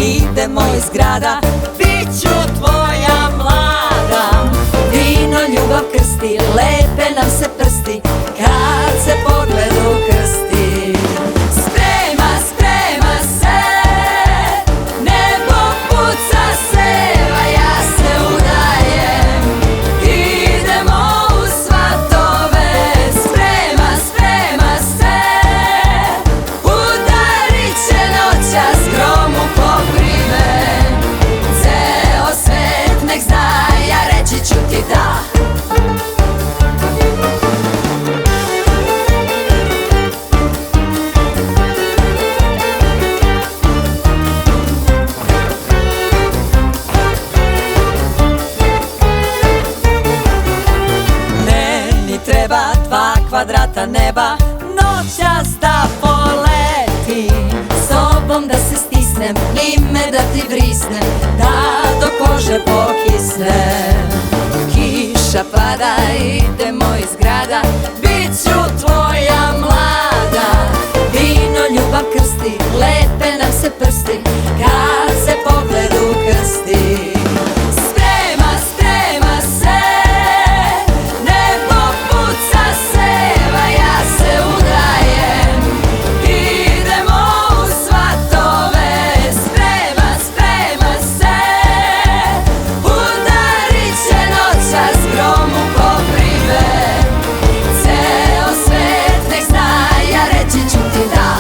idemo iz grada, bit ću tvoja mlada. Vino ljubav krsti, lepe nam se prsti, kad se pogled ukrsti. Sprema, sprema se, nebo puca seva, ja se udajem, idemo u svatove. Sprema, sprema se, udarit će noćas grom u pokrive. Ceo svet nek zna, ja reći ću ti da. Treba 2 kvadrata neba, noćas da poleti, sobom da se stisnem, ime da ti vrisnem, da do kože pokisnem. Kiša pada, idemo iz grada, bit ću tvoja mlada. Vino ljubav krsti, lepe nam se prsti, kad se pogled ukrsti. Sprema, sprema se, nebo puca seva, ja se udajem, idemo u svatove. Sprema, sprema se, udarit će noćas grom u pokrive. Ceo svet nek zna, ja reći ću ti da.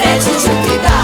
Reći ću ti da.